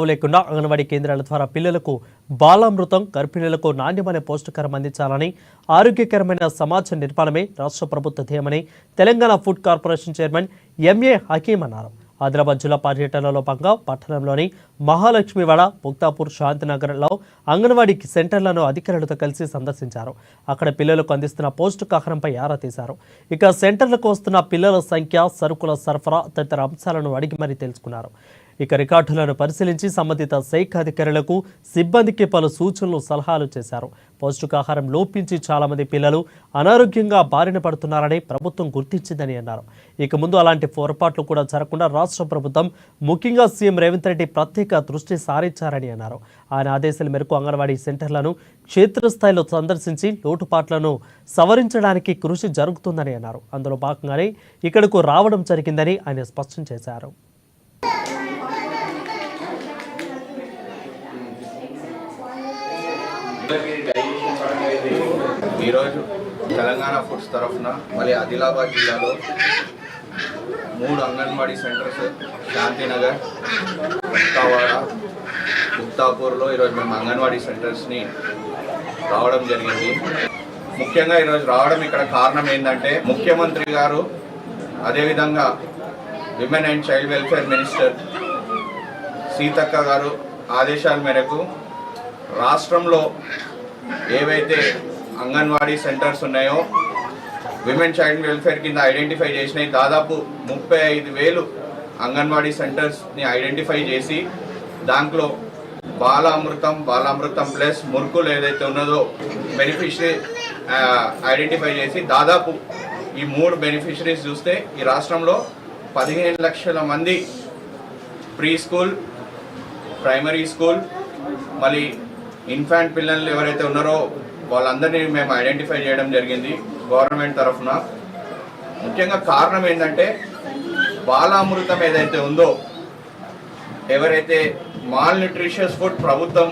లేకుండా అంగన్వాడీ కేంద్రాల ద్వారా పిల్లలకు బాలామృతం, గర్భిణులకు నాణ్యమైన పౌష్టికారం అందించాలని, ఆరోగ్యకరమైన సమాజం నిర్మాణమే రాష్ట్ర ప్రభుత్వ ధ్యేయమని Telangana food corporation chairman MA Hakeem అన్నారు. ఆదిలాబాద్ జిల్లా పర్యటనలో భాగంగా పట్టణంలోని మహాలక్ష్మివాడ, ముక్తాపూర్, శాంతినగర్లో అంగన్వాడీ సెంటర్లను అధికారులతో కలిసి సందర్శించారు. అక్కడ పిల్లలకు అందిస్తున్న పౌష్టికాహారంపై ఆరా తీశారు. ఇక సెంటర్లకు వస్తున్న పిల్లల సంఖ్య, సరుకుల సరఫరా తదితర అంశాలను అడిగి మరీ తెలుసుకున్నారు. ఇక రికార్డులను పరిశీలించి సంబంధిత శాఖ అధికారులకు, సిబ్బందికి పలు సూచనలు, సలహాలు చేశారు. పౌష్టికాహారం లోపించి చాలా మంది పిల్లలు అనారోగ్యంగా బారిన పడుతున్నారని ప్రభుత్వం గుర్తించిందని అన్నారు. ఇక ముందు అలాంటి పొరపాట్లు కూడా జరగకుండా రాష్ట్ర ప్రభుత్వం, ముఖ్యంగా సీఎం రేవంత్ రెడ్డి ప్రత్యేక దృష్టి సారించారని అన్నారు. ఆయన ఆదేశాల మేరకు అంగన్వాడీ సెంటర్లను క్షేత్రస్థాయిలో సందర్శించి లోటుపాట్లను సవరించడానికి కృషి జరుగుతుందని అన్నారు. అందులో భాగంగానే ఇక్కడకు రావడం జరిగిందని ఆయన స్పష్టం చేశారు. ఈరోజు తెలంగాణ ఫుడ్స్ తరఫున మళ్ళీ ఆదిలాబాద్ జిల్లాలో 3 అంగన్వాడీ సెంటర్స్, శాంతినగర్, ముక్తావాడ, ముక్తాపూర్లో ఈరోజు మేము అంగన్వాడీ సెంటర్స్ని రావడం జరిగింది. ముఖ్యంగా ఈరోజు రావడం ఇక్కడ కారణం ఏంటంటే, ముఖ్యమంత్రి గారు అదేవిధంగా women and child welfare minister Seethakka గారు ఆదేశాల మేరకు రాష్ట్రంలో ఏవైతే అంగన్వాడీ సెంటర్స్ ఉన్నాయో విమెన్ చైల్డ్ వెల్ఫేర్ కింద ఐడెంటిఫై చేసినాయి. దాదాపు 35,000 అంగన్వాడీ సెంటర్స్ని ఐడెంటిఫై చేసి దాంట్లో బాలామృతం ప్లస్ మురుకులు ఏదైతే ఉన్నదో బెనిఫిషరీ ఐడెంటిఫై చేసి దాదాపు ఈ 3 బెనిఫిషరీస్ చూస్తే ఈ రాష్ట్రంలో 15 లక్షల మంది ప్రీ స్కూల్, ప్రైమరీ స్కూల్, మళ్ళీ ఇన్ఫాంట్ పిల్లలు ఎవరైతే ఉన్నారో వాళ్ళందరినీ మేము ఐడెంటిఫై చేయడం జరిగింది గవర్నమెంట్ తరఫున. ముఖ్యంగా కారణం ఏంటంటే, బాలామృతం ఏదైతే ఉందో, ఎవరైతే మాల్ న్యూట్రిషియస్ ఫుడ్ ప్రభుత్వం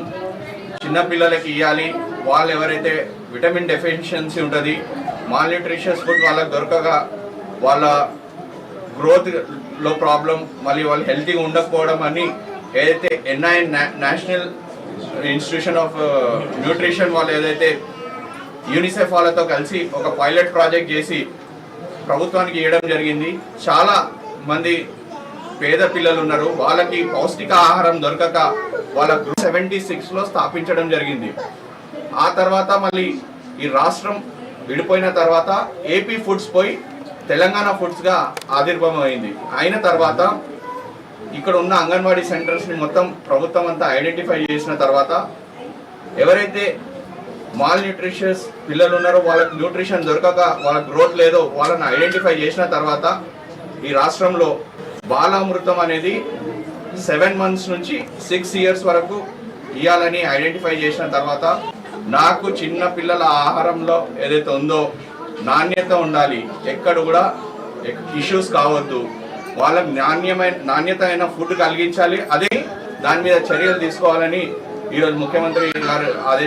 చిన్నపిల్లలకి ఇవ్వాలి, వాళ్ళు ఎవరైతే విటమిన్ డెఫిషియన్సీ ఉంటుంది, మాల్ న్యూట్రిషియస్ ఫుడ్ వాళ్ళకి దొరకక వాళ్ళ గ్రోత్లో ప్రాబ్లం, మళ్ళీ వాళ్ళు హెల్తీగా ఉండకపోవడం అని ఏదైతే NIN national institution of nutrition వాళ్ళు ఏదైతే యూనిసెఫ్ వాళ్ళతో కలిసి ఒక పైలట్ ప్రాజెక్ట్ చేసి ప్రభుత్వానికి ఇవ్వడం జరిగింది. చాలా మంది పేద పిల్లలు ఉన్నారు, వాళ్ళకి పౌష్టిక ఆహారం దొరకక వాళ్ళ 76లో స్థాపించడం జరిగింది. ఆ తర్వాత మళ్ళీ ఈ రాష్ట్రం విడిపోయిన తర్వాత ఏపీ ఫుడ్స్ పోయి తెలంగాణ ఫుడ్స్గా ఆవిర్భావమైంది. అయిన తర్వాత ఇక్కడ ఉన్న అంగన్వాడీ సెంటర్స్ని మొత్తం ప్రభుత్వం అంతా ఐడెంటిఫై చేసిన తర్వాత ఎవరైతే మాల్ న్యూట్రిషియస్ పిల్లలు ఉన్నారో, వాళ్ళకి న్యూట్రిషన్ దొరకక వాళ్ళ గ్రోత్ లేదో వాళ్ళని ఐడెంటిఫై చేసిన తర్వాత ఈ రాష్ట్రంలో బాలామృతం అనేది 7 months నుంచి 6 years వరకు ఇవ్వాలని ఐడెంటిఫై చేసిన తర్వాత, నాకు చిన్న పిల్లల ఆహారంలో ఏదైతే ఉందో నాణ్యత ఉండాలి, ఎక్కడ కూడా ఇష్యూస్ కావద్దు, వాళ్ళకి నాణ్యత అయిన ఫుడ్ కలిగించాలి, అదే దాని మీద చర్యలు తీసుకోవాలని ఈరోజు ముఖ్యమంత్రి గారు ఆదేశం